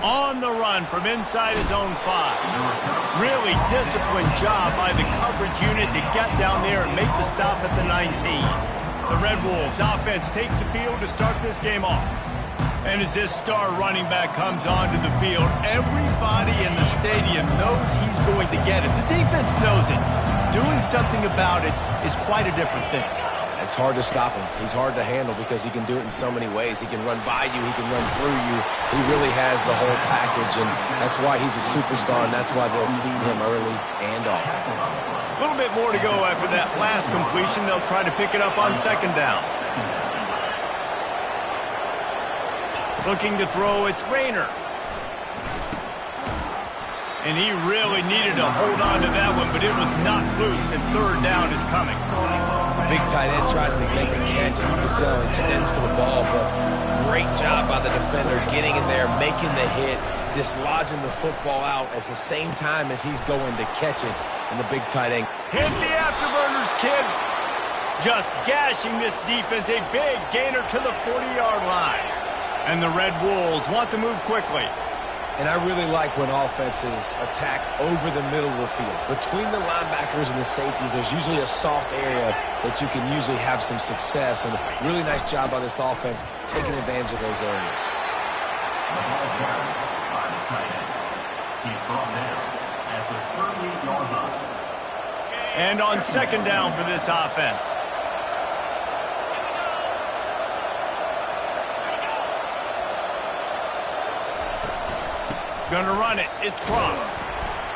On the run from inside his own 5. Really disciplined job by the coverage unit to get down there and make the stop at the 19. The Red Wolves offense takes the field to start this game off. And as this star running back comes onto the field, everybody in the stadium knows he's going to get it. The defense knows it. Doing something about it is quite a different thing. It's hard to stop him. He's hard to handle because he can do it in so many ways. He can run by you. He can run through you. He really has the whole package, and that's why he's a superstar, and that's why they'll feed him early and often. A little bit more to go after that last completion. They'll try to pick it up on second down. Looking to throw, it's Rayner. And he really needed to hold on to that one, but it was not loose, and third down is coming. The big tight end tries to make a catch, and you can tell he extends for the ball, but great job by the defender getting in there, making the hit, dislodging the football out at the same time as he's going to catch it, and the big tight end. Hit the afterburners, kid. Just gashing this defense, a big gainer to the 40-yard line. And the Red Wolves want to move quickly. And I really like when offenses attack over the middle of the field. Between the linebackers and the safeties, there's usually a soft area that you can usually have some success. And a really nice job by this offense taking advantage of those areas. And on second down for this offense. Going to run it. It's Cross.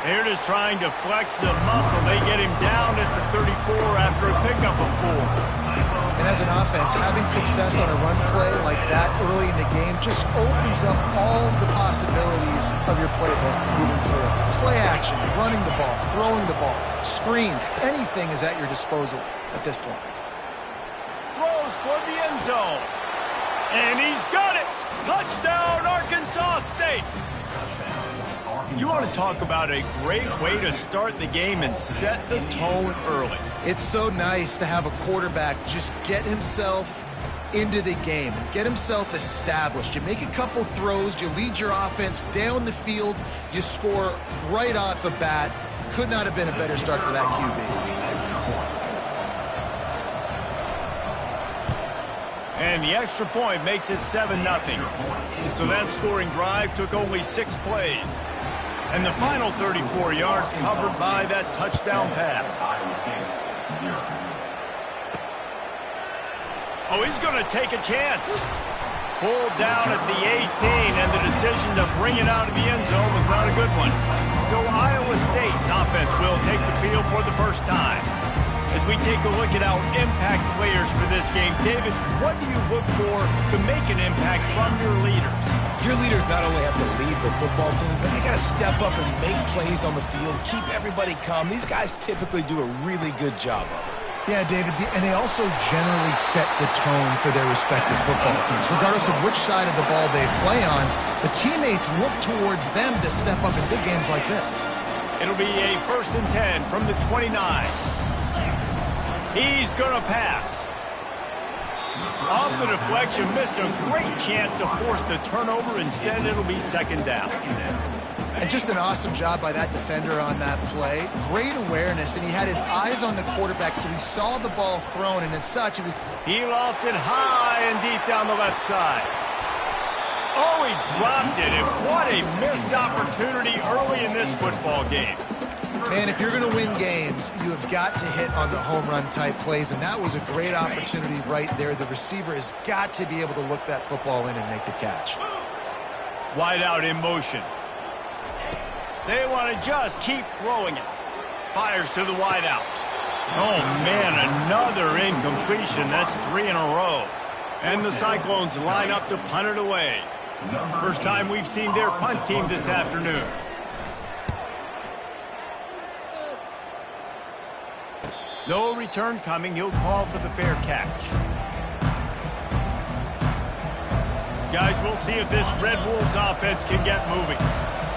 They're just trying to flex the muscle. They get him down at the 34 after a pickup of 4. And as an offense, having success on a run play like that early in the game just opens up all the possibilities of your playbook moving forward. Play action, running the ball, throwing the ball, screens, anything is at your disposal at this point. Throws toward the end zone. And he's got it. Touchdown, Arkansas State. You want to talk about a great way to start the game and set the tone early. It's so nice to have a quarterback just get himself into the game and get himself established. You make a couple throws, you lead your offense down the field, you score right off the bat. Could not have been a better start for that QB. And the extra point makes it 7-0. So that scoring drive took only 6 plays. And the final 34 yards covered by that touchdown pass. Oh, he's going to take a chance. Pulled down at the 18, and the decision to bring it out of the end zone was not a good one. So Iowa State's offense will take the field for the first time. As we take a look at our impact players for this game, David, what do you look for to make an impact from your leaders? Your leaders not only have to lead the football team, but they got to step up and make plays on the field, keep everybody calm. These guys typically do a really good job of it. Yeah, David, and they also generally set the tone for their respective football teams. Regardless of which side of the ball they play on, the teammates look towards them to step up in big games like this. It'll be a 1st and 10 from the 29. He's going to pass. Off the deflection, missed a great chance to force the turnover. Instead, it'll be 2nd down. And just an awesome job by that defender on that play. Great awareness, and he had his eyes on the quarterback, so he saw the ball thrown, and as such, He lost it high and deep down the left side. Oh, he dropped it, and what a missed opportunity early in this football game. Man, if you're going to win games, you have got to hit on the home run type plays, and that was a great opportunity right there. The receiver has got to be able to look that football in and make the catch. Wide out in motion. They want to just keep throwing it. Fires to the wide out. Oh, man, another incompletion. That's 3 in a row. And the Cyclones line up to punt it away. First time we've seen their punt team this afternoon. No return coming. He'll call for the fair catch. Guys, we'll see if this Red Wolves offense can get moving.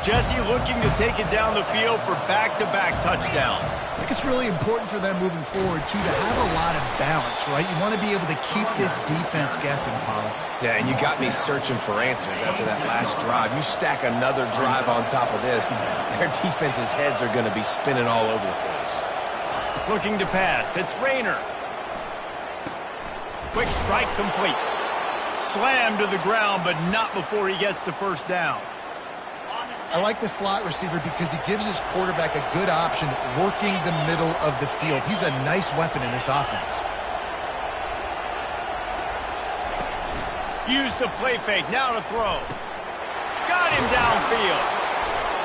Jesse looking to take it down the field for back-to-back touchdowns. The think it's really important for them moving forward, too, to have a lot of balance, right? You want to be able to keep this defense guessing, Palr. Yeah, and you got me searching for answers after that last drive. You stack another drive on top of this, their defense's heads are going to be spinning all over the place. Looking to pass. It's Rayner. Quick strike complete. Slammed to the ground, but not before he gets the first down. I like the slot receiver because he gives his quarterback a good option working the middle of the field. He's a nice weapon in this offense. Use the play fake. Now to throw. Got him downfield.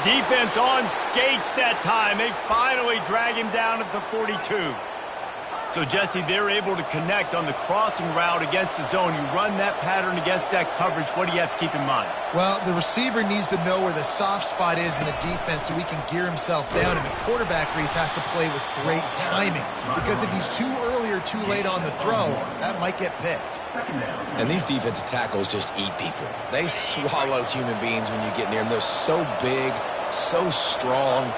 Defense on skates that time. They finally drag him down at the 42. So, Jesse, they're able to connect on the crossing route against the zone. You run that pattern against that coverage. What do you have to keep in mind? Well, the receiver needs to know where the soft spot is in the defense so he can gear himself down. And the quarterback, Reese, has to play with great timing. Because if he's too early or too late on the throw, that might get picked. And these defensive tackles just eat people. They swallow human beings when you get near them. They're so big, so strong.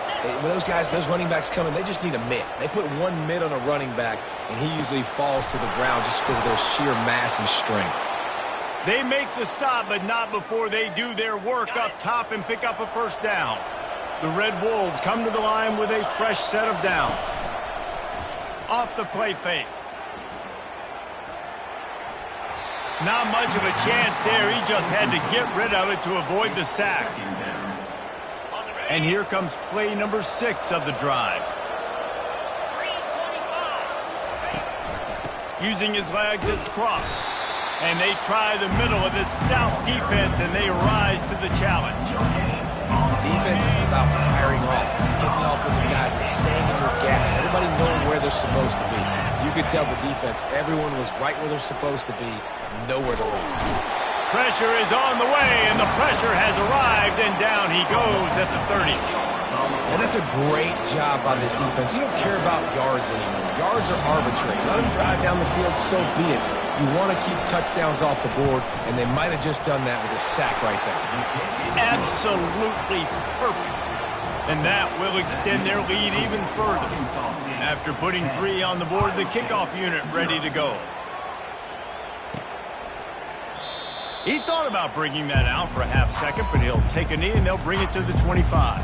When those guys, those running backs come in, they just need a mitt. They put one mitt on a running back, and he usually falls to the ground just because of their sheer mass and strength. They make the stop, but not before they do their work up top and pick up a first down. The Red Wolves come to the line with a fresh set of downs. Off the play fake. Not much of a chance there. He just had to get rid of it to avoid the sack. And here comes play number 6 of the drive. Using his legs, it's Cross. And they try the middle of this stout defense, and they rise to the challenge. Defense is about firing off, hitting the offensive guys, and staying in your gaps. Everybody knowing where they're supposed to be. You could tell the defense, everyone was right where they're supposed to be, nowhere to run. Pressure is on the way, and the pressure has arrived, and down he goes at the 30. And that's a great job by this defense. You don't care about yards anymore. Yards are arbitrary. Let them drive down the field, so be it. You want to keep touchdowns off the board, and they might have just done that with a sack right there. Absolutely perfect. And that will extend their lead even further. After putting 3 on the board, the kickoff unit ready to go. He thought about bringing that out for a half second, but he'll take a knee and they'll bring it to the 25.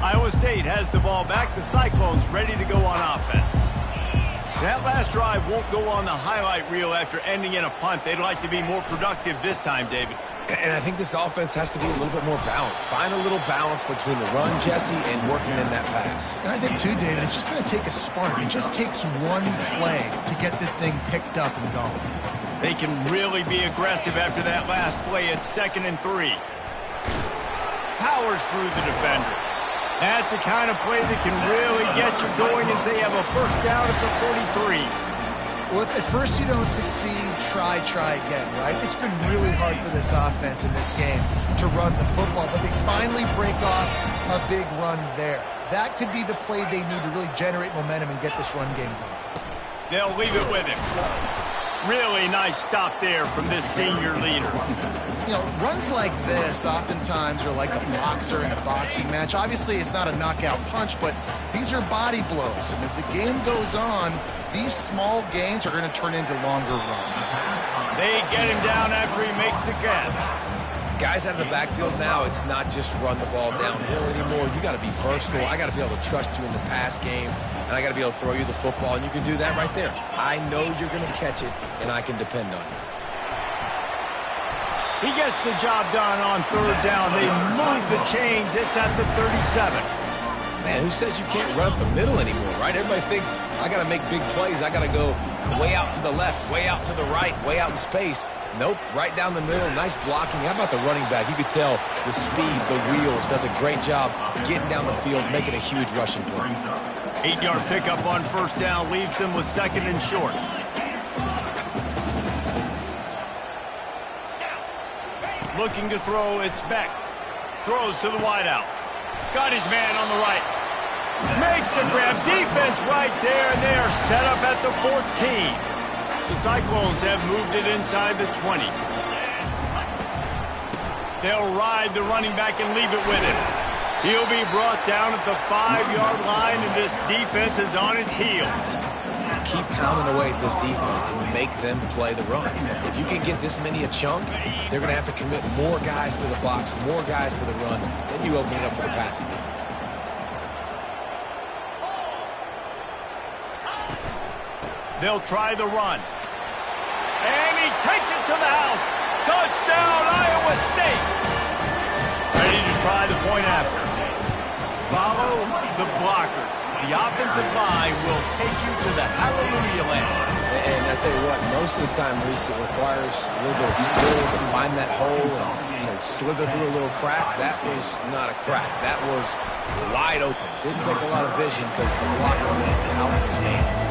Iowa State has the ball back. The Cyclones ready to go on offense. That last drive won't go on the highlight reel after ending in a punt. They'd like to be more productive this time, David. And I think this offense has to be a little bit more balanced. Find a little balance between the run, Jesse, and working in that pass. And I think, too, David, it's just going to take a spark. It just takes one play to get this thing picked up and going. They can really be aggressive after that last play at 2nd and 3. Powers through the defender. That's the kind of play that can really get you going as they have a first down at the 43. Well, if at first you don't succeed, try again, right? It's been really hard for this offense in this game to run the football, but they finally break off a big run there. That could be the play they need to really generate momentum and get this run game going. They'll leave it with him. Really nice stop there from this senior leader. You know, runs like this oftentimes are like a boxer in a boxing match. Obviously, it's not a knockout punch, but these are body blows. And as the game goes on, these small gains are going to turn into longer runs. They get him down after he makes the catch. Guys out of the backfield now, it's not just run the ball downhill anymore. You got to be versatile. I got to be able to trust you in the pass game, and I got to be able to throw you the football, and you can do that right there. I know you're going to catch it, and I can depend on you. He gets the job done on 3rd down. They move the chains. It's at the 37. Man, who says you can't run up the middle anymore, right? Everybody thinks, I got to make big plays. I got to go way out to the left, way out to the right, way out in space. Nope, right down the middle. Nice blocking. How about the running back? You could tell the speed, the wheels, does a great job getting down the field, making a huge rushing play. 8-yard pickup on 1st down leaves them with 2nd and short. Looking to throw, it's Beck. Throws to the wideout. Got his man on the right. Makes the grab. Defense right there, and they are set up at the 14. The Cyclones have moved it inside the 20. They'll ride the running back and leave it with him. He'll be brought down at the 5-yard line, and this defense is on its heels. Keep pounding away at this defense and make them play the run. If you can get this many a chunk, they're going to have to commit more guys to the box, more guys to the run. Then you open it up for the passing game. They'll try the run. And he takes it to the house. Touchdown, Iowa State. Ready to try the point after. Follow the blockers. The offensive line will take you to the hallelujah land. And I tell you what, most of the time, Reese, it requires a little bit of skill to find that hole and slither through a little crack. That was not a crack. That was wide open. Didn't take a lot of vision because the blocking was outstanding.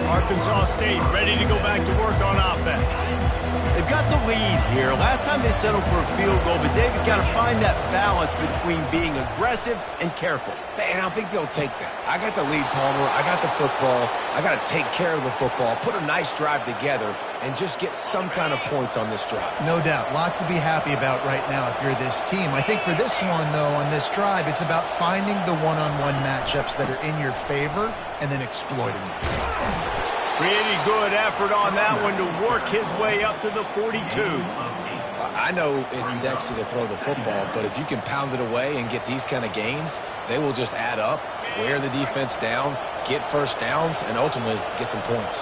Arkansas State ready to go back to work on offense. They've got the lead here. Last time they settled for a field goal, but David got to find that balance between being aggressive and careful. And I think they'll take that. I got the lead, Palmer. I got the football. I got to take care of the football, put a nice drive together, and just get some kind of points on this drive. No doubt. Lots to be happy about right now if you're this team. I think for this one, though, on this drive, it's about finding the one-on-one matchups that are in your favor and then exploiting them. Pretty good effort on that one to work his way up to the 42. I know it's sexy to throw the football, but if you can pound it away and get these kind of gains, they will just add up, wear the defense down, get first downs, and ultimately get some points.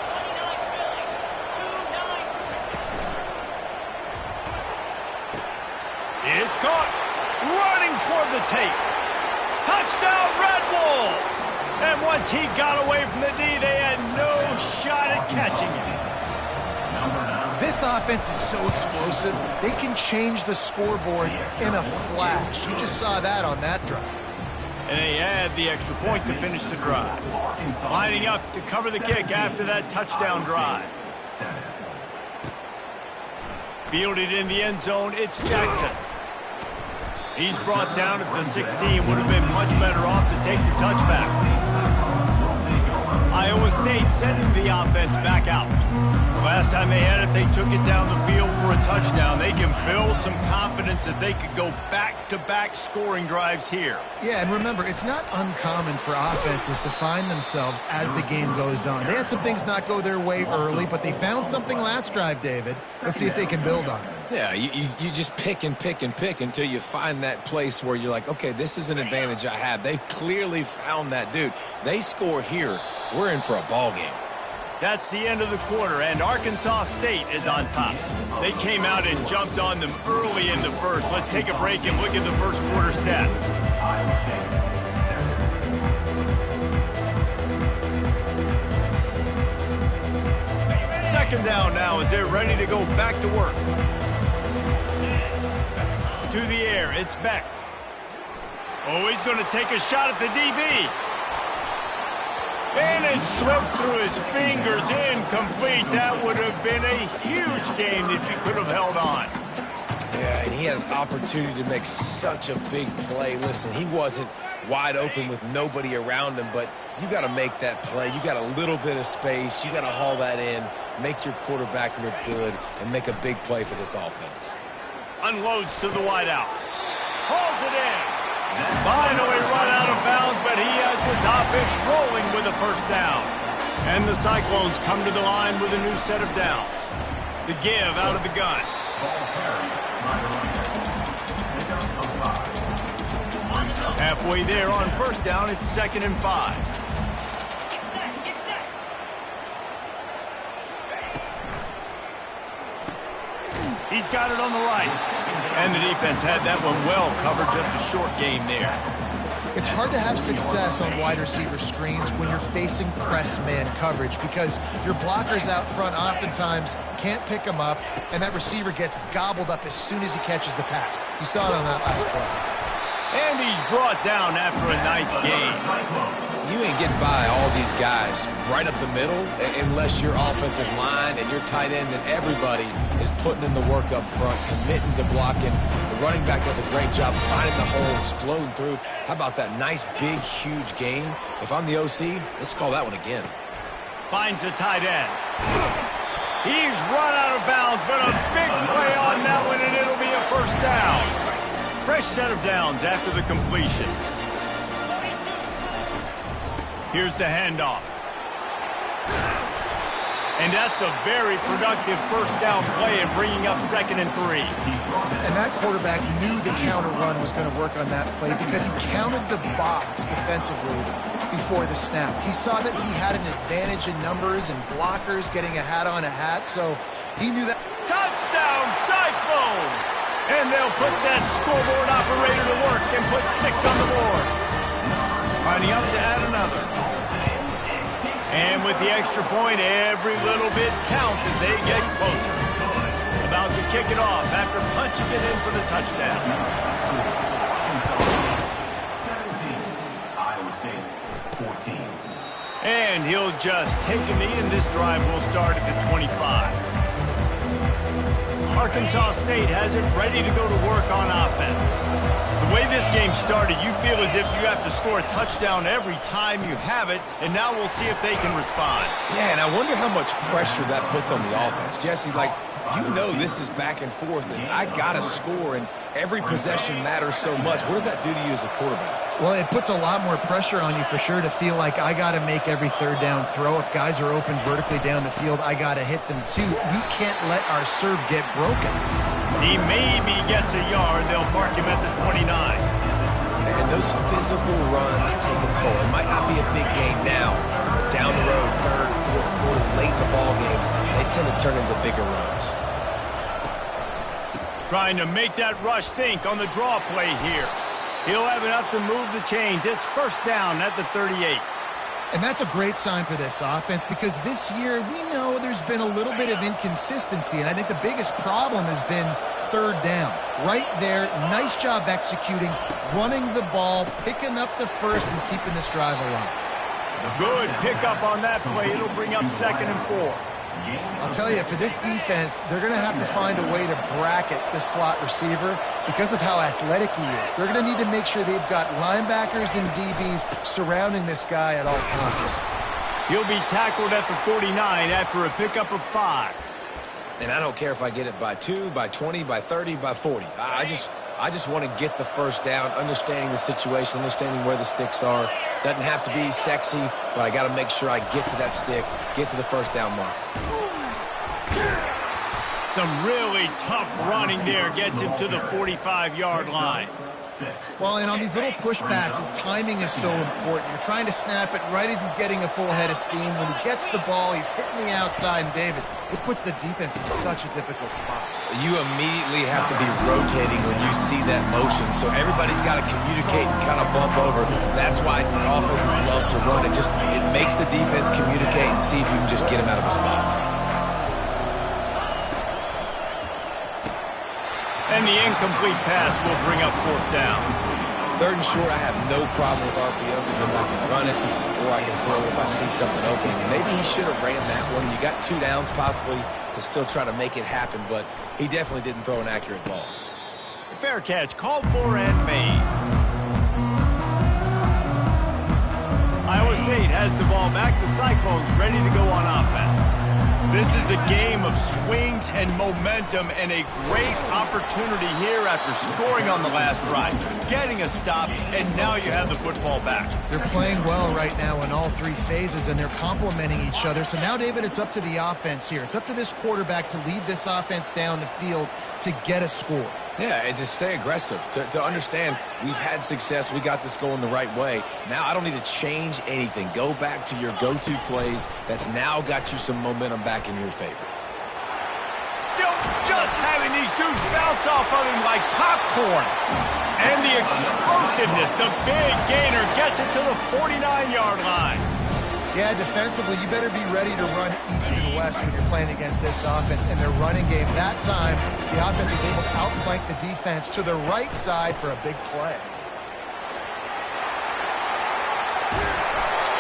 It's caught. Running toward the tape. Touchdown, Red Wolves! And once he got away from the D, they had no shot at catching him. This offense is so explosive, they can change the scoreboard in a flash. You just saw that on that drive. And they add the extra point to finish the drive. Lining up to cover the kick after that touchdown drive. Fielded in the end zone, it's Jackson. He's brought down at the 16. Would have been much better off to take the touchback. Iowa State sending the offense back out. Last time they had it, they took it down the field for a touchdown. They can build some confidence that they could go back-to-back scoring drives here. Yeah, and remember, it's not uncommon for offenses to find themselves as the game goes on. They had some things not go their way early, but they found something last drive, David. Let's see if they can build on it. Yeah, you just pick and pick and pick until you find that place where you're like, okay, this is an advantage I have. They clearly found that, dude. They score here, we're in for a ball game. That's the end of the quarter, and Arkansas State is on top. They came out and jumped on them early in the first. Let's take a break and look at the first quarter stats. Second down now as they're ready to go back to work. To the air, it's Beck. Oh, he's going to take a shot at the DB. And it slips through his fingers, incomplete. That would have been a huge game if he could have held on. Yeah, and he had an opportunity to make such a big play. Listen, he wasn't wide open with nobody around him, but you got to make that play. You got a little bit of space. You got to haul that in, make your quarterback look good, and make a big play for this offense. Unloads to the wideout. Hauls it in. Finally run out of bounds, but he has this offense rolling with a first down. And the Cyclones come to the line with a new set of downs. The give out of the gun. Halfway there on first down, it's 2nd and 5. He's got it on the right. And the defense had that one well covered, just a short game there. It's hard to have success on wide receiver screens when you're facing press man coverage because your blockers out front oftentimes can't pick them up, and that receiver gets gobbled up as soon as he catches the pass. You saw it on that last play. And he's brought down after a nice game. You ain't getting by all these guys right up the middle unless your offensive line and your tight ends and everybody is putting in the work up front, committing to blocking. The running back does a great job finding the hole, exploding through. How about that nice, big, huge gain? If I'm the OC, let's call that one again. Finds the tight end. He's run out of bounds, but a big play on that one, and it'll be a first down. Fresh set of downs after the completion. Here's the handoff. And that's a very productive first down play in bringing up 2nd and 3. And that quarterback knew the counter run was going to work on that play because he counted the box defensively before the snap. He saw that he had an advantage in numbers and blockers getting a hat on a hat, so he knew that. Touchdown, Cyclones! And they'll put that scoreboard operator to work and put 6 on the board. Lining up to add another. And with the extra point, every little bit counts as they get closer. About to kick it off after punching it in for the touchdown. 17, Iowa State, 14. And he'll just take a knee, and this drive will start at the 25. Arkansas State has it ready to go to work on offense. The way this game started, you feel as if you have to score a touchdown every time you have it, and now we'll see if they can respond. Yeah, and I wonder how much pressure that puts on the offense. Jesse, like, you know this is back and forth, and I got to score, and every possession matters so much. What does that do to you as a quarterback? Well, it puts a lot more pressure on you for sure to feel like I got to make every third down throw. If guys are open vertically down the field, I got to hit them too. We can't let our serve get broken. He maybe gets a yard. They'll park him at the 29. And those physical runs take a toll. It might not be a big game now, but down the road, 3rd, 4th quarter, late in the ball games, they tend to turn into bigger runs. Trying to make that rush think on the draw play here. He'll have enough to move the chains. It's first down at the 38. And that's a great sign for this offense because this year we know there's been a little bit of inconsistency, and I think the biggest problem has been third down. Right there, nice job executing, running the ball, picking up the first, and keeping this drive alive. Good pickup on that play. It'll bring up 2nd and 4. I'll tell you, for this defense, they're going to have to find a way to bracket this slot receiver because of how athletic he is. They're going to need to make sure they've got linebackers and DBs surrounding this guy at all times. He'll be tackled at the 49 after a pickup of 5. And I don't care if I get it by 2, by 20, by 30, by 40. I just want to get the first down, understanding the situation, understanding where the sticks are. Doesn't have to be sexy, but I got to make sure I get to that stick, get to the first down mark. Some really tough running there gets him to the 45-yard line. Well, and on these little push passes, timing is so important. You're trying to snap it right as he's getting a full head of steam. When he gets the ball, he's hitting the outside, and David, it puts the defense in such a difficult spot. You immediately have to be rotating when you see that motion, so everybody's got to communicate and kind of bump over. That's why the offenses love to run it. It makes the defense communicate and see if you can just get him out of a spot. And the incomplete pass will bring up 4th down. 3rd and short, I have no problem with RPO because I can run it or I can throw it if I see something open. Maybe he should have ran that one. You got 2 downs possibly to still try to make it happen, but he definitely didn't throw an accurate ball. Fair catch, called for and made. Iowa State has the ball back. The Cyclones ready to go on offense. This is a game of swings and momentum and a great opportunity here after scoring on the last drive, getting a stop, and now you have the football back. They're playing well right now in all 3 phases, and they're complementing each other. So now, David, it's up to the offense here. It's up to this quarterback to lead this offense down the field to get a score. Yeah, and to stay aggressive, to understand we've had success, we got this going the right way. Now I don't need to change anything. Go back to your go-to plays. That's now got you some momentum back in your favor. Still just having these dudes bounce off of him like popcorn. And the explosiveness, the big gainer gets it to the 49-yard line. Yeah, defensively, you better be ready to run east and west when you're playing against this offense. And their running game, that time, the offense was able to outflank the defense to the right side for a big play.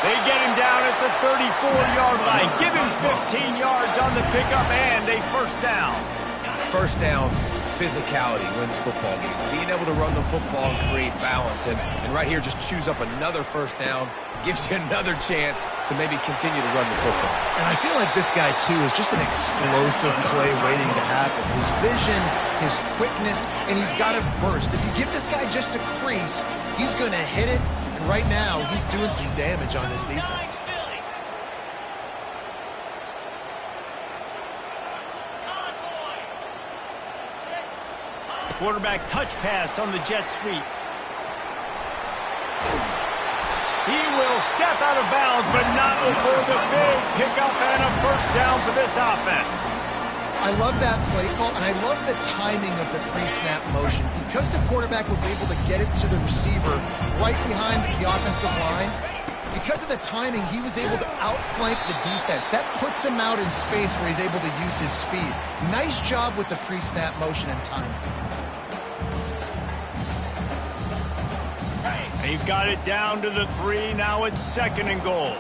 They get him down at the 34-yard line. Give him 15 yards on the pickup and a first down. First down, physicality wins football games. Being able to run the football and create balance. And right here, just choose up another first down, gives you another chance to maybe continue to run the football. And I feel like this guy, too, is just an explosive play waiting to happen. His vision, his quickness, and he's got to burst. If you give this guy just a crease, he's going to hit it. And right now, he's doing some damage on this defense. Quarterback touch pass on the jet sweep. He will step out of bounds, but not before the big pickup and a first down for this offense. I love that play call, and I love the timing of the pre-snap motion. Because the quarterback was able to get it to the receiver right behind the offensive line, because of the timing, he was able to outflank the defense. That puts him out in space where he's able to use his speed. Nice job with the pre-snap motion and timing. They've got it down to the 3. Now it's 2nd and goal.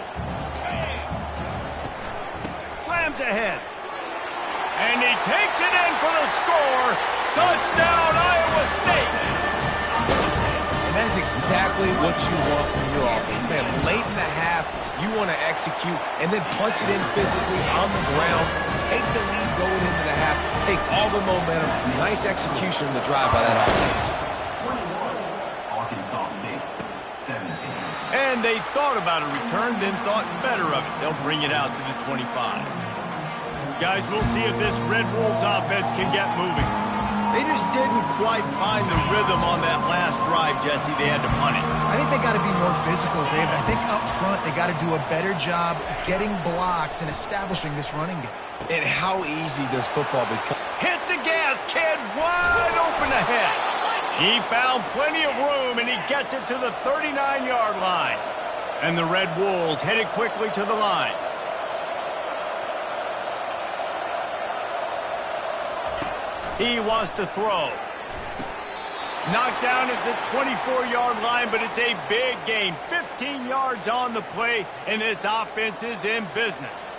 Slams ahead. And he takes it in for the score. Touchdown, Iowa State. And that is exactly what you want from your offense. Man, late in the half, you want to execute and then punch it in physically on the ground. Take the lead going into the half. Take all the momentum. Nice execution in the drive by that offense. 21, Arkansas State, 17. And they thought about a return, then thought better of it. They'll bring it out to the 25. Guys, we'll see if this Red Wolves offense can get moving. They just didn't quite find the rhythm on that last drive, Jesse. They had to punt it. I think they got to be more physical, David. I think up front they got to do a better job getting blocks and establishing this running game. And how easy does football become? Hit the gas, kid. Wide open ahead. He found plenty of room, and he gets it to the 39-yard line. And the Red Wolves headed quickly to the line. He wants to throw. Knocked down at the 24-yard line, but it's a big gain. 15 yards on the play, and this offense is in business.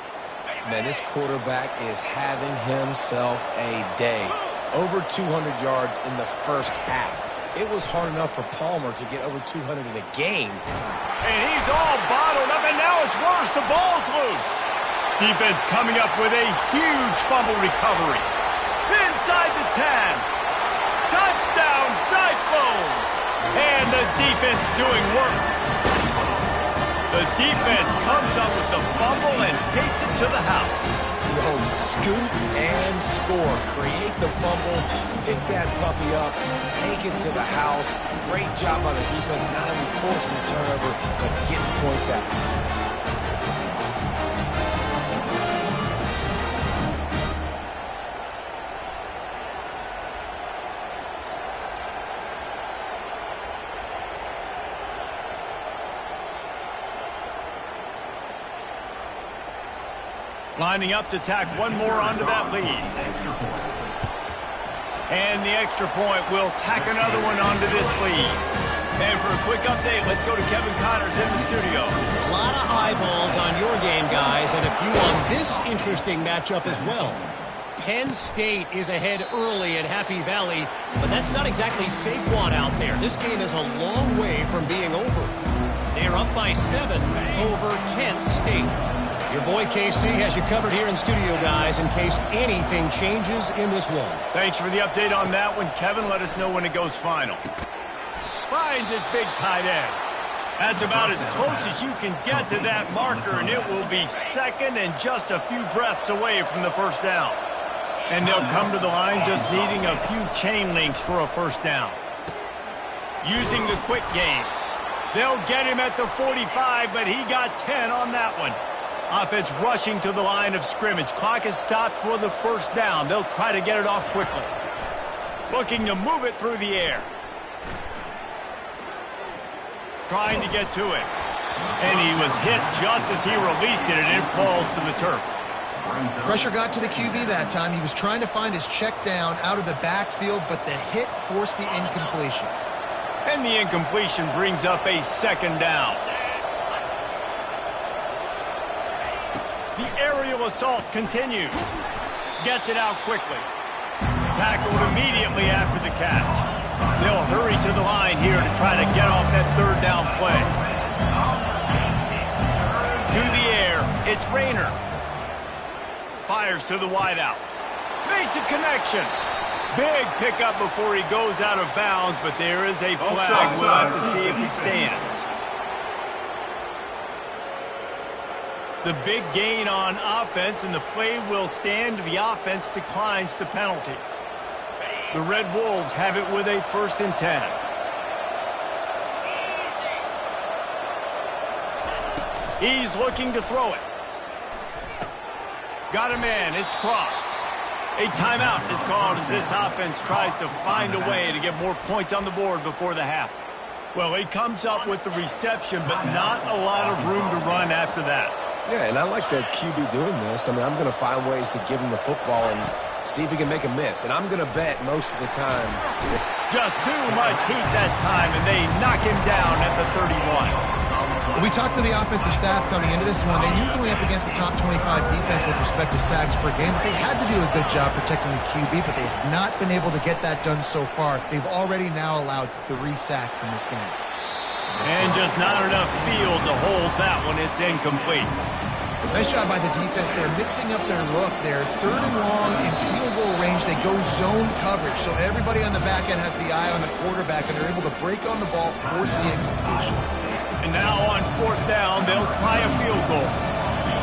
Man, this quarterback is having himself a day. Over 200 yards in the first half. It was hard enough for Palmer to get over 200 in a game. And he's all bottled up, and now it's worse. The ball's loose. Defense coming up with a huge fumble recovery. Inside the 10. Touchdown, Cyclones. And the defense doing work. The defense comes up with the fumble and takes it to the house. They'll scoop and score. Create the fumble, pick that puppy up, take it to the house. Great job by the defense, not only forcing the turnover, but getting points out. Lining up to tack one more onto that lead. And the extra point will tack another one onto this lead. And for a quick update, let's go to Kevin Connors in the studio. A lot of eyeballs on your game, guys, and a few on this interesting matchup as well. Penn State is ahead early at Happy Valley, but that's not exactly Saquon out there. This game is a long way from being over. They are up by 7 over Kent State. Your boy KC has you covered here in studio, guys, in case anything changes in this one. Thanks for the update on that one, Kevin. Let us know when it goes final. Finds his big tight end. That's about as close as you can get to that marker, and it will be second and just a few breaths away from the first down. And they'll come to the line just needing a few chain links for a first down. Using the quick game. They'll get him at the 45, but he got 10 on that one. Offense rushing to the line of scrimmage. Clock is stopped for the first down. They'll try to get it off quickly. Looking to move it through the air. Trying to get to it. And he was hit just as he released it, and it falls to the turf. Pressure got to the QB that time. He was trying to find his check down out of the backfield, but the hit forced the incompletion. And the incompletion brings up a second down. The aerial assault continues. Gets it out quickly. tackled immediately after the catch. They'll hurry to the line here to try to get off that third down play. To the air, it's Rayner. Fires to the wideout. Makes a connection. Big pickup before he goes out of bounds, but there is a flag. We'll have to see if it stands. The big gain on offense, and the play will stand. The offense declines the penalty. The Red Wolves have it with a 1st and 10. He's looking to throw it. Got a man. It's Cross. A timeout is called as this offense tries to find a way to get more points on the board before the half. Well, he comes up with the reception, but not a lot of room to run after that. Yeah, and I like the QB doing this. I mean, I'm going to find ways to give him the football and see if he can make a miss. And I'm going to bet most of the time. Just too much heat that time, and they knock him down at the 31. We talked to the offensive staff coming into this one. They knew going up against the top 25 defense with respect to sacks per game. They had to do a good job protecting the QB, but they have not been able to get that done so far. They've already now allowed 3 sacks in this game. And just not enough field to hold that one. It's incomplete. Nice job by the defense. They're mixing up their look. They're 3rd and long in field goal range. They go zone coverage, so everybody on the back end has the eye on the quarterback, and they're able to break on the ball, force the incompletion. And now on 4th down, they'll try a field goal.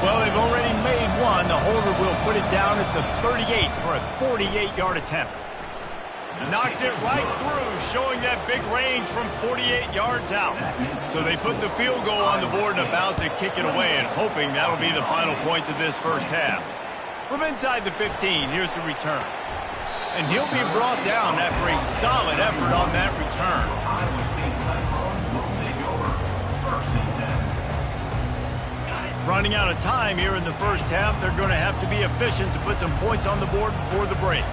Well, they've already made one. The holder will put it down at the 38 for a 48-yard attempt. Knocked it right through, showing that big range from 48 yards out. So they put the field goal on the board and about to kick it away, and hoping that'll be the final points of this first half. From inside the 15, here's the return. And he'll be brought down after a solid effort on that return. Running out of time here in the first half, they're going to have to be efficient to put some points on the board before the break.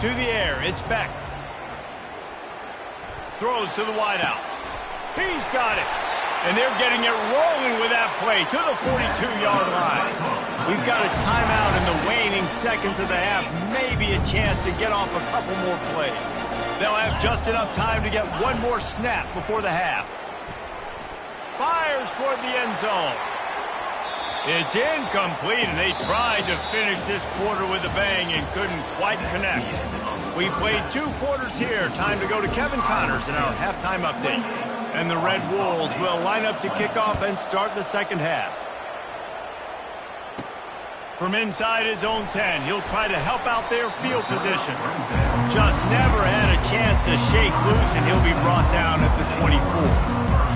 To the air, it's Beck. Throws to the wideout. He's got it. And they're getting it rolling with that play to the 42-yard line. We've got a timeout in the waning seconds of the half. Maybe a chance to get off a couple more plays. They'll have just enough time to get one more snap before the half. Fires toward the end zone. It's incomplete, and they tried to finish this quarter with a bang and couldn't quite connect. We played 2 quarters here. Time to go to Kevin Connors in our halftime update. And the Red Wolves will line up to kick off and start the second half. From inside his own 10, he'll try to help out their field position. Just never had a chance to shake loose, and he'll be brought down at the 24.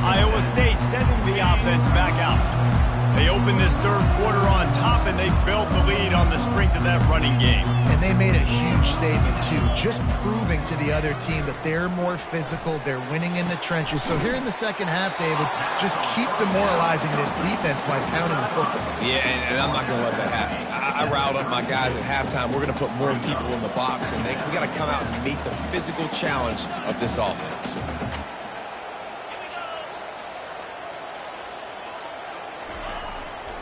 Iowa State sending the offense back out. They opened this third quarter on top, and they built the lead on the strength of that running game. And they made a huge statement, too, just proving to the other team that they're more physical, they're winning in the trenches. So here in the second half, David, just keep demoralizing this defense by pounding the football. Yeah, and I'm not going to let that happen. I riled up my guys at halftime. We're going to put more people in the box, and we got to come out and meet the physical challenge of this offense.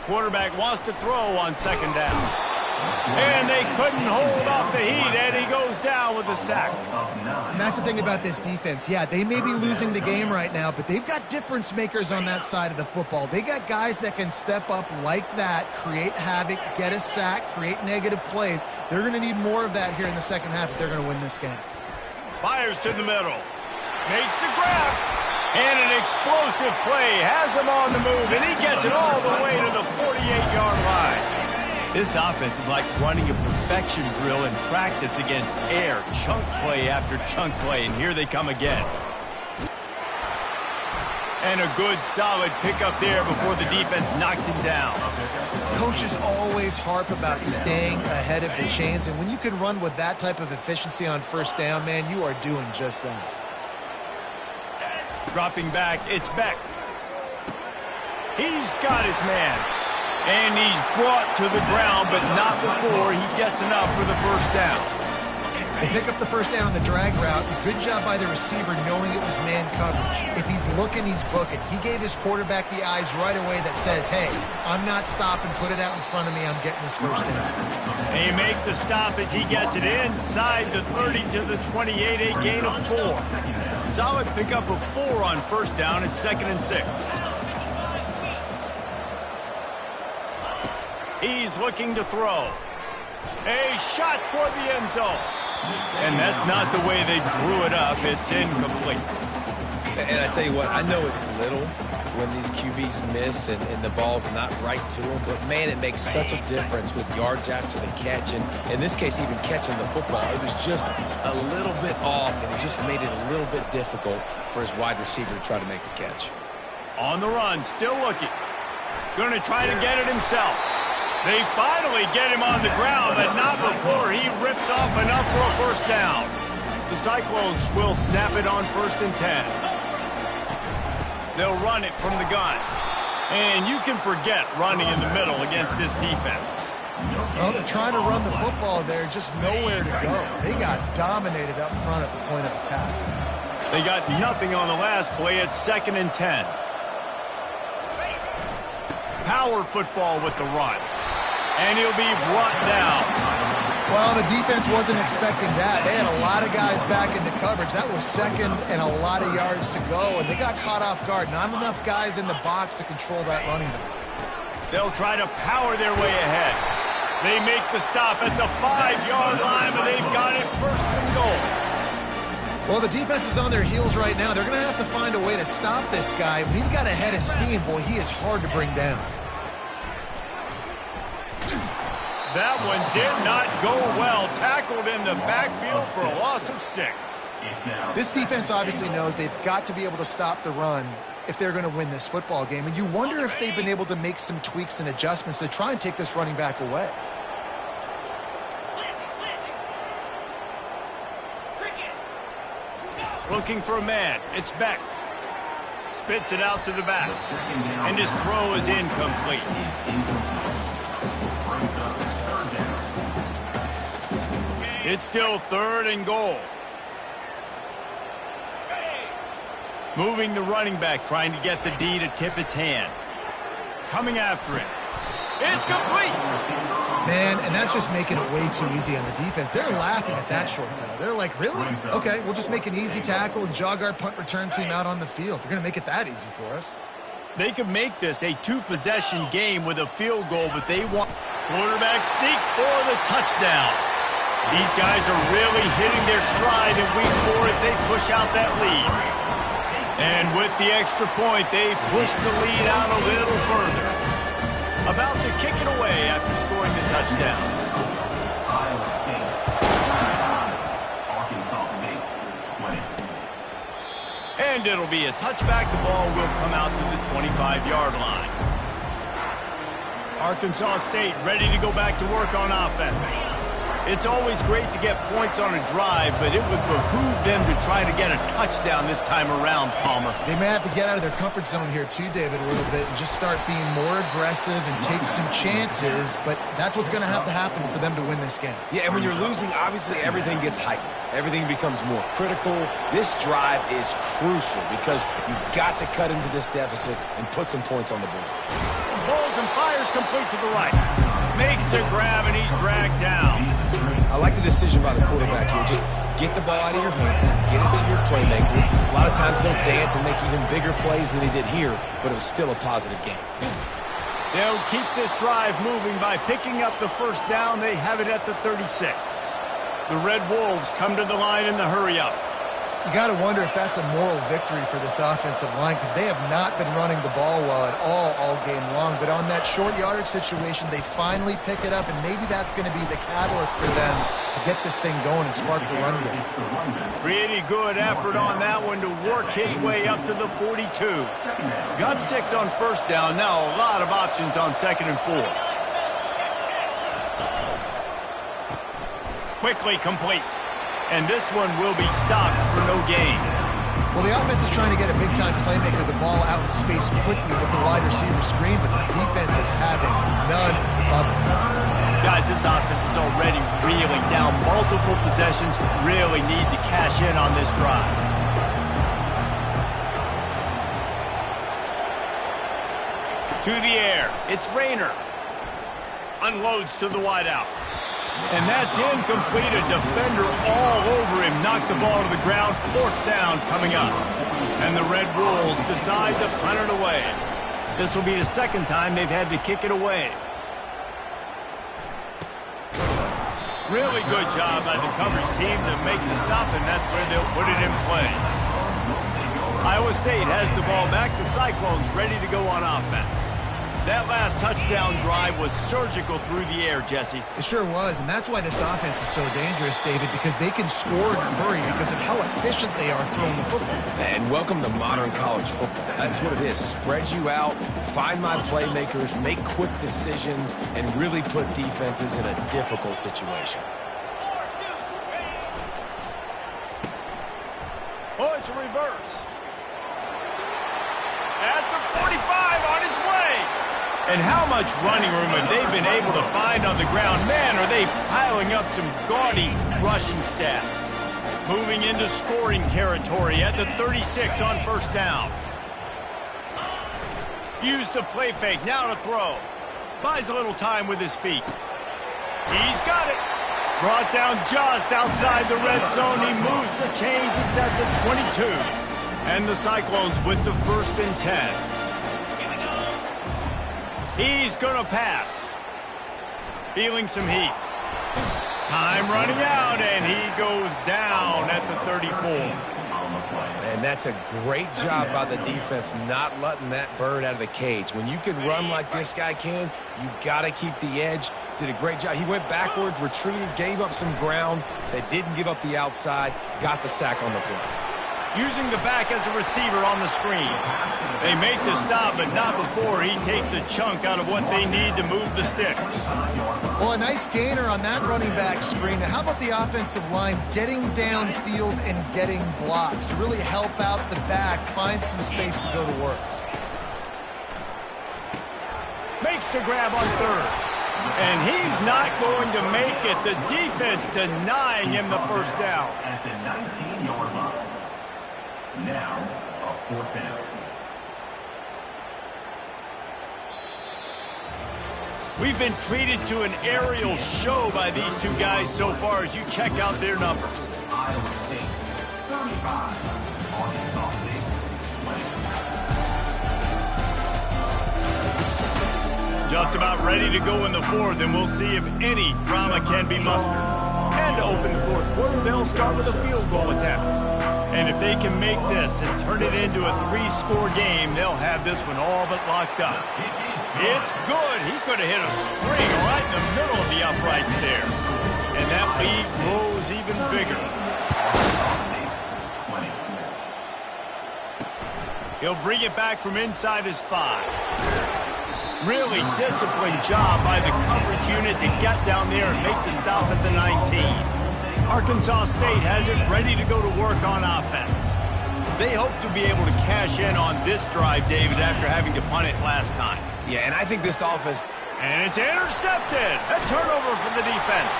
Quarterback wants to throw on second down. And they couldn't hold off the heat, and he goes down with a sack. And that's the thing about this defense. Yeah, they may be losing the game right now, but they've got difference makers on that side of the football. They got guys that can step up like that, create havoc, get a sack, create negative plays. They're going to need more of that here in the second half if they're going to win this game. Fires to the middle. Makes the grab. And an explosive play has him on the move, and he gets it all the way to the 48-yard line. This offense is like running a perfection drill in practice against air, chunk play after chunk play, and here they come again. And a good, solid pickup there before the defense knocks him down. Coaches always harp about staying ahead of the chains, and when you can run with that type of efficiency on first down, man, you are doing just that. Dropping back, it's Beck. He's got his man. And he's brought to the ground, but not before he gets enough for the first down. They pick up the first down on the drag route. Good job by the receiver knowing it was man coverage. If he's looking, he's booking. He gave his quarterback the eyes right away that says, hey, I'm not stopping. Put it out in front of me. I'm getting this first down. They make the stop as he gets it inside the 30 to the 28, a gain of 4. Solid pickup of 4 on first down at 2nd and 6. He's looking to throw. A shot toward the end zone. And that's not the way they drew it up. It's incomplete. And I tell you what, I know it's little when these QBs miss and the ball's not right to them, but man, it makes such a difference with yards after the catch. And in this case, even catching the football, it was just a little bit off, and it just made it a little bit difficult for his wide receiver to try to make the catch. On the run, still looking. Going to try to get it himself. They finally get him on the ground, but not before he rips off enough for a first down. The Cyclones will snap it on 1st and 10. They'll run it from the gun. And you can forget running in the middle against this defense. Well, they're trying to run the football there, just nowhere to go. They got dominated up front at the point of attack. They got nothing on the last play at 2nd and 10. Power football with the run. And he'll be brought down. Well, the defense wasn't expecting that. They had a lot of guys back in the coverage. That was 2nd and a lot of yards to go, and they got caught off guard. Not enough guys in the box to control that running back. They'll try to power their way ahead. They make the stop at the 5-yard line, but they've got it 1st and goal. Well, the defense is on their heels right now. They're going to have to find a way to stop this guy. When he's got a head of steam, boy, he is hard to bring down. That one did not go well. Tackled in the backfield for a loss of 6. This defense obviously knows they've got to be able to stop the run if they're going to win this football game. And you wonder if they've been able to make some tweaks and adjustments to try and take this running back away. Looking for a man. It's Beck. Spits it out to the back. And his throw is incomplete. It's still 3rd and goal. Moving the running back, trying to get the D to tip its hand. Coming after it. It's complete! Man, and that's just making it way too easy on the defense. They're laughing at that short throw. They're like, really? Okay, we'll just make an easy tackle and jog our punt return team out on the field. We're going to make it that easy for us. They could make this a 2-possession game with a field goal, but they want quarterback sneak for the touchdown. These guys are really hitting their stride in week 4 as they push out that lead. And with the extra point, they push the lead out a little further. About to kick it away after scoring the touchdown. Iowa State. Arkansas State. Split. And it'll be a touchback. The ball will come out to the 25-yard line. Arkansas State ready to go back to work on offense. It's always great to get points on a drive, but it would behoove them to try to get a touchdown this time around, Palmer. They may have to get out of their comfort zone here too, David, a little bit and just start being more aggressive and take some chances, but that's what's going to have to happen for them to win this game. Yeah, and when you're losing, obviously everything gets heightened. Everything becomes more critical. This drive is crucial because you've got to cut into this deficit and put some points on the board. Bowls and fires complete to the right. Makes the grab, and he's dragged down. I like the decision by the quarterback here. Just get the ball out of your hands, get it to your playmaker. A lot of times he'll dance and make even bigger plays than he did here, but it was still a positive game. They'll keep this drive moving by picking up the first down. They have it at the 36. The Red Wolves come to the line in the hurry-up. You got to wonder if that's a moral victory for this offensive line because they have not been running the ball well at all game long. But on that short yardage situation, they finally pick it up, and maybe that's going to be the catalyst for them to get this thing going and spark the run game. Pretty good effort on that one to work his way up to the 42. Got 6 on first down. Now a lot of options on 2nd and 4. Quickly complete. And this one will be stopped for no gain. Well, the offense is trying to get a big-time playmaker the ball out in space quickly with the wide receiver screen, but the defense is having none of it. Guys, this offense is already reeling down multiple possessions. Really need to cash in on this drive. To the air. It's Rayner. Unloads to the wideout. And that's incomplete. A defender all over him. Knocked the ball to the ground. 4th down coming up. And the Red Wolves decide to punt it away. This will be the 2nd time they've had to kick it away. Really good job by the coverage team to make the stop, and that's where they'll put it in play. Iowa State has the ball back. The Cyclones ready to go on offense. That last touchdown drive was surgical through the air, Jesse. It sure was, and that's why this offense is so dangerous, David, because they can score in a hurry because of how efficient they are throwing the football. And welcome to modern college football. That's what it is. Spread you out, find my playmakers, make quick decisions, and really put defenses in a difficult situation. Oh, it's a reverse. At the 45 on his way. And how much running room have they been able to find on the ground? Man, are they piling up some gaudy rushing stats. Moving into scoring territory at the 36 on 1st down. Use the play fake, now to throw. Buys a little time with his feet. He's got it. Brought down just outside the red zone. He moves the chains. It's at the 22. And the Cyclones with the 1st and 10. He's going to pass. Feeling some heat. Time running out, and he goes down at the 34. And that's a great job by the defense not letting that bird out of the cage. When you can run like this guy can, you got to keep the edge. Did a great job. He went backwards, retreated, gave up some ground. They didn't give up the outside, got the sack on the play. Using the back as a receiver on the screen. They make the stop, but not before he takes a chunk out of what they need to move the sticks. Well, a nice gainer on that running back screen. Now, how about the offensive line getting downfield and getting blocks to really help out the back, find some space to go to work? Makes the grab on 3rd. And he's not going to make it. The defense denying him the 1st down. At the 19-yard line. Now, a 4th down. We've been treated to an aerial show by these two guys so far as you check out their numbers. Iowa State, 35. Arkansas State, 20. Just about ready to go in the 4th, and we'll see if any drama can be mustered. And to open the 4th quarter, they'll start with a field goal attempt. And if they can make this and turn it into a 3-score game, they'll have this one all but locked up. It's good. He could have hit a string right in the middle of the uprights there. And that lead grows even bigger. He'll bring it back from inside his 5. Really disciplined job by the coverage unit to get down there and make the stop at the 19. Arkansas State has it ready to go to work on offense. They hope to be able to cash in on this drive, David, after having to punt it last time. Yeah, and I think this offense... And it's intercepted. A turnover from the defense.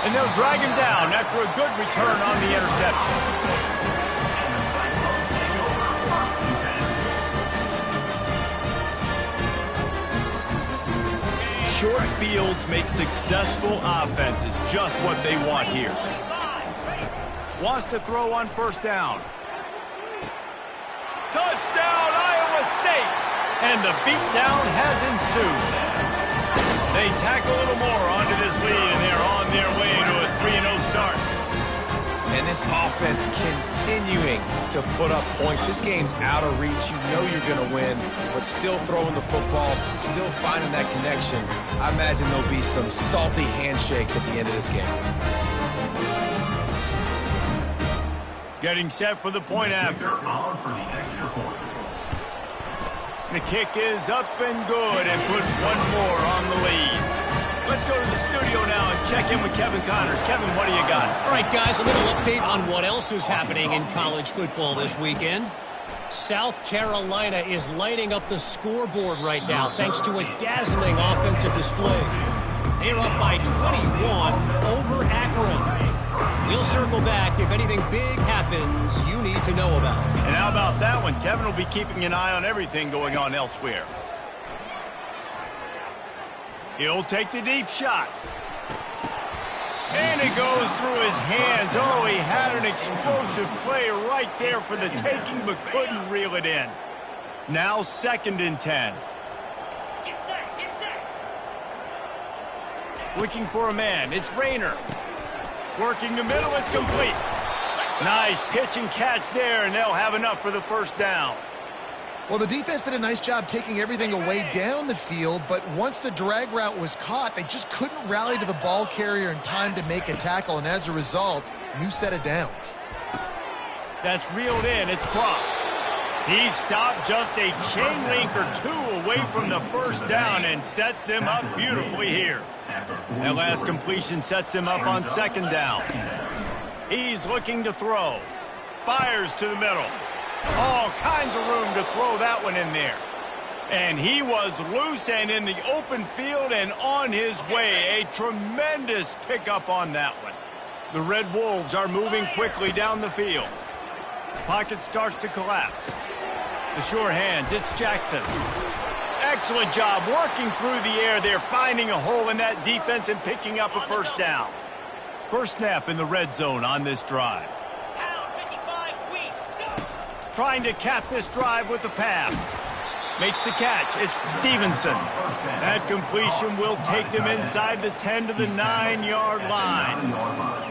And they'll drag him down after a good return on the interception. Short fields make successful offenses just what they want here. Wants to throw on 1st down. Touchdown, Iowa State! And the beatdown has ensued. They tack a little more onto this lead, and they're on their way to a 3-0 start. And this offense continuing to put up points. This game's out of reach. You know you're going to win, but still throwing the football, still finding that connection. I imagine there'll be some salty handshakes at the end of this game. Getting set for the point after. The kick is up and good and put one more on the lead. Let's go to the studio now and check in with Kevin Connors. Kevin, what do you got? All right, guys, a little update on what else is happening in college football this weekend. South Carolina is lighting up the scoreboard right now thanks to a dazzling offensive display. They're up by 21 over Akron. We'll circle back if anything big happens you need to know about. And how about that one? Kevin will be keeping an eye on everything going on elsewhere. He'll take the deep shot. And it goes through his hands. Oh, he had an explosive play right there for the taking, but couldn't reel it in. Now 2nd and 10. Get set, get set. Looking for a man. It's Rayner. Working the middle. It's complete. Nice pitch and catch there, and they'll have enough for the first down. Well, the defense did a nice job taking everything away down the field, but once the drag route was caught, they just couldn't rally to the ball carrier in time to make a tackle, and as a result, new set of downs. That's reeled in. It's Cross. He stopped just a chain link or two away from the first down and sets them up beautifully here. That last completion sets him up on 2nd down. He's looking to throw. Fires to the middle. All kinds of room to throw that one in there. And he was loose and in the open field and on his way. A tremendous pickup on that one. The Red Wolves are moving quickly down the field. Pocket starts to collapse. The sure hands, it's Jackson. Excellent job working through the air. They're finding a hole in that defense and picking up a first down. First snap in the red zone on this drive. Trying to cap this drive with the pass. Makes the catch. It's Stevenson. That completion will take them inside the 10 to the 9-yard line.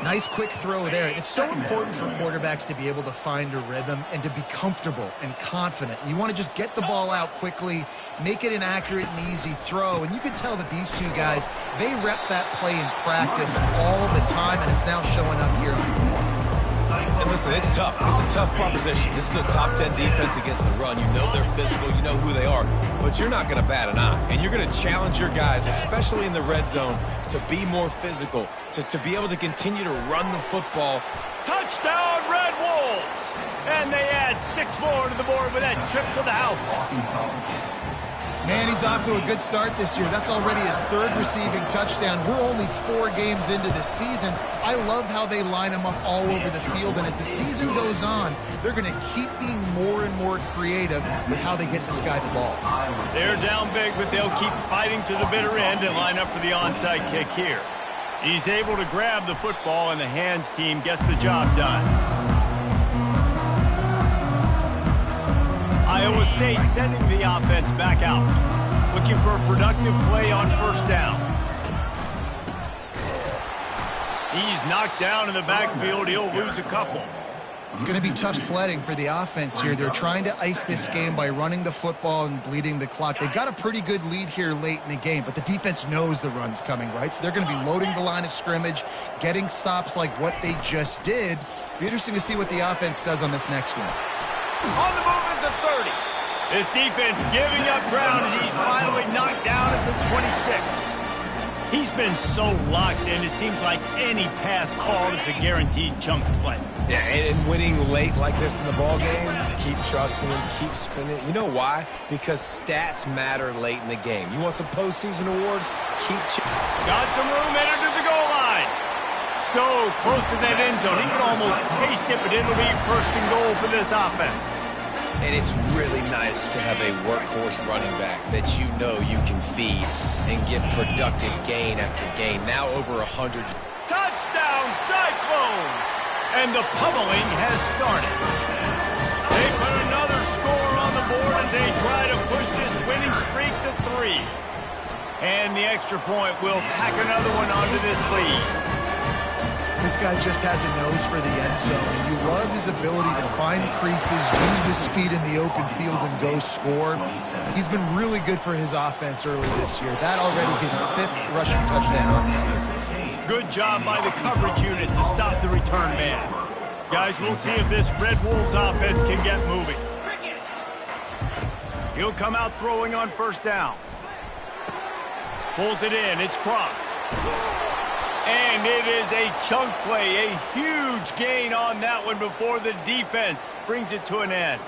Nice quick throw there. It's so important for quarterbacks to be able to find a rhythm and to be comfortable and confident. You want to just get the ball out quickly, make it an accurate and easy throw. And you can tell that these two guys, they rep that play in practice all the time, and it's now showing up here on the performance. And listen, it's tough. It's a tough proposition. This is the top 10 defense against the run. You know they're physical. You know who they are. But you're not going to bat an eye. And you're going to challenge your guys, especially in the red zone, to be more physical, to be able to continue to run the football. Touchdown, Red Wolves! And they add 6 more to the board with that trip to the house. Man, he's off to a good start this year. That's already his 3rd receiving touchdown. We're only 4 games into this season. I love how they line him up all over the field, and as the season goes on, they're going to keep being more and more creative with how they get this guy the ball. They're down big, but they'll keep fighting to the bitter end and line up for the onside kick here. He's able to grab the football, and the hands team gets the job done. Iowa State sending the offense back out. Looking for a productive play on first down. He's knocked down in the backfield. He'll lose a couple. It's going to be tough sledding for the offense here. They're trying to ice this game by running the football and bleeding the clock. They've got a pretty good lead here late in the game, but the defense knows the run's coming, right? So they're going to be loading the line of scrimmage, getting stops like what they just did. It'll be interesting to see what the offense does on this next one. On the move at the 30. This defense giving up ground as he's finally knocked down at the 26. He's been so locked in, it seems like any pass called is a guaranteed chunk play. Yeah, and winning late like this in the ball game, keep trusting him, keep spinning. You know why? Because stats matter late in the game. You want some postseason awards? Got some room entered to the goal line. So close to that end zone, he can almost taste it, but it'll be 1st and goal for this offense. And it's really nice to have a workhorse running back that you know you can feed and get productive gain after gain. Now over 100. Touchdown, Cyclones! And the pummeling has started. They put another score on the board as they try to push this winning streak to 3. And the extra point will tack another one onto this lead. This guy just has a nose for the end zone. You love his ability to find creases, use his speed in the open field, and go score. He's been really good for his offense early this year. That already his 5th rushing touchdown on the season. Good job by the coverage unit to stop the return man. Guys, we'll see if this Red Wolves offense can get moving. He'll come out throwing on first down. Pulls it in. It's Cross. And it is a chunk play, a huge gain on that one before the defense brings it to an end.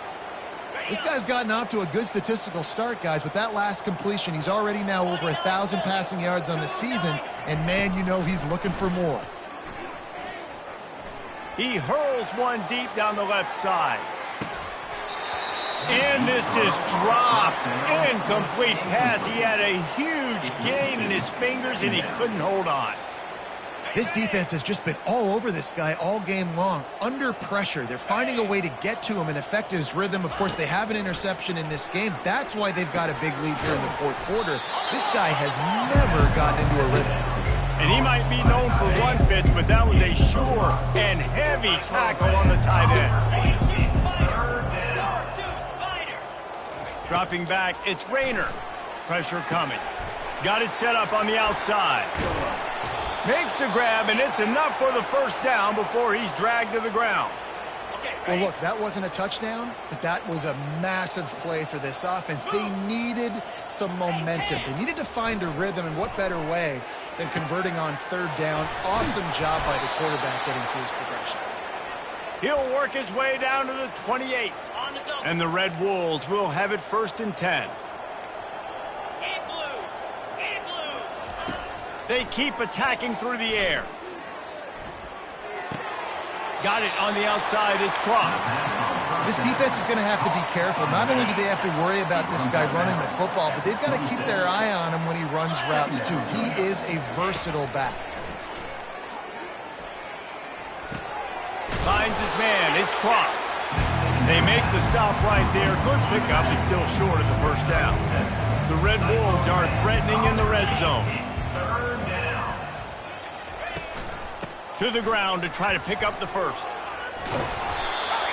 This guy's gotten off to a good statistical start, guys. With that last completion, he's already now over 1,000 passing yards on the season, and man, you know he's looking for more. He hurls one deep down the left side. And this is dropped. Incomplete pass. He had a huge gain in his fingers, and he couldn't hold on. This defense has just been all over this guy all game long. Under pressure, they're finding a way to get to him and affect his rhythm. Of course, they have an interception in this game. That's why they've got a big lead here in the fourth quarter. This guy has never gotten into a rhythm. And he might be known for run fits, but that was a sure and heavy tackle on the tight end. Dropping back, it's Rayner. Pressure coming. Got it set up on the outside. Makes the grab, and it's enough for the first down before he's dragged to the ground. Well, look, that wasn't a touchdown, but that was a massive play for this offense. They needed some momentum. They needed to find a rhythm, and what better way than converting on third down. Awesome job by the quarterback getting through his progression. He'll work his way down to the 28. And the Red Wolves will have it 1st and 10. They keep attacking through the air. Got it on the outside. It's Cross. This defense is going to have to be careful. Not only do they have to worry about this guy running the football, but they've got to keep their eye on him when he runs routes, too. He is a versatile back. Finds his man. It's Cross. They make the stop right there. Good pickup. He's still short of the first down. The Red Wolves are threatening in the red zone. To the ground to try to pick up the first.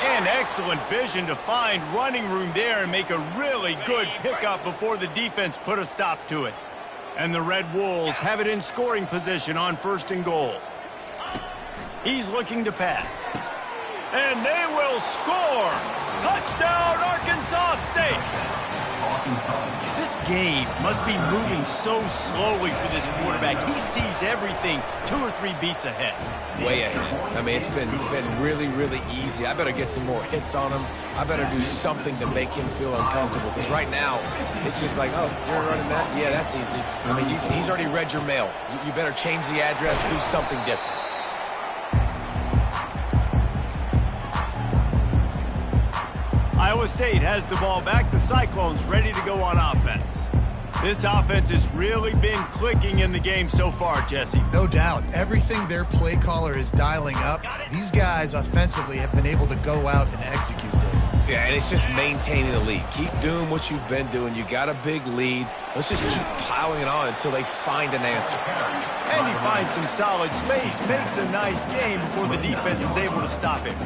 And excellent vision to find running room there and make a really good pickup before the defense put a stop to it. And the Red Wolves have it in scoring position on 1st and goal. He's looking to pass. And they will score! Touchdown, Arkansas State! This game must be moving so slowly for this quarterback. He sees everything 2 or 3 beats ahead. Way ahead. I mean, it's been really, really easy. I better get some more hits on him. I better do something to make him feel uncomfortable. Because right now, it's just like, oh, you're running that? Yeah, that's easy. I mean, he's already read your mail. You better change the address, do something different. Iowa State has the ball back. The Cyclones ready to go on offense. This offense has really been clicking in the game so far, Jesse. No doubt. Everything their play caller is dialing up, these guys offensively have been able to go out and execute it. Yeah, and it's just maintaining the lead. Keep doing what you've been doing. You got a big lead. Let's just keep piling it on until they find an answer. And he finds some solid space, makes a nice game before the defense is able to stop him.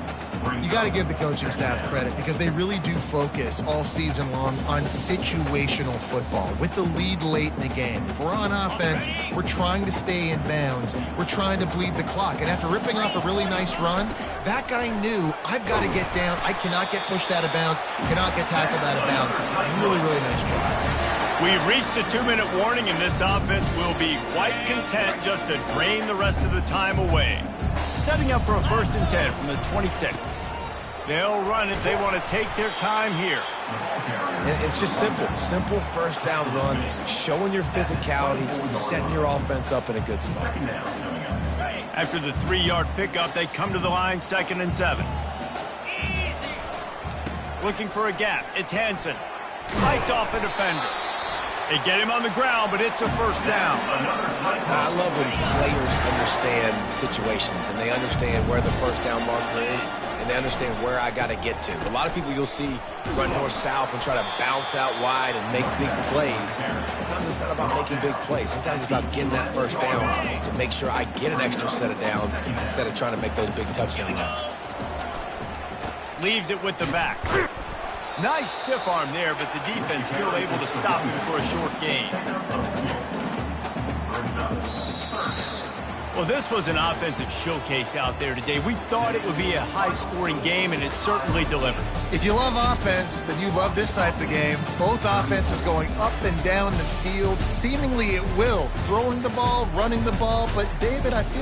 You got to give the coaching staff credit because they really do focus all season long on situational football with the lead late in the game. If we're on offense, we're trying to stay in bounds. We're trying to bleed the clock. And after ripping off a really nice run, that guy knew, I've got to get down. I cannot get pushed out of bounds, cannot get tackled out of bounds. Really, really nice job. We've reached the 2-minute warning, and this offense will be quite content just to drain the rest of the time away. Setting up for a 1st and 10 from the 26. They'll run it. They want to take their time here. And it's just simple. Simple first down run, showing your physicality, setting your offense up in a good spot. After the 3-yard pickup, they come to the line 2nd and 7. Looking for a gap. It's Hansen. Fights off a defender. They get him on the ground, but it's a first down. I love when players understand situations and they understand where the first down marker is and they understand where I got to get to. A lot of people you'll see run north-south and try to bounce out wide and make big plays. Sometimes it's not about making big plays. Sometimes it's about getting that first down to make sure I get an extra set of downs instead of trying to make those big touchdown runs. Leaves it with the back. Nice stiff arm there, but the defense still able to stop him for a short gain. Well, this was an offensive showcase out there today. We thought it would be a high-scoring game, and it certainly delivered. If you love offense, then you love this type of game. Both offenses going up and down the field, seemingly at will. Throwing the ball, running the ball, but David, I feel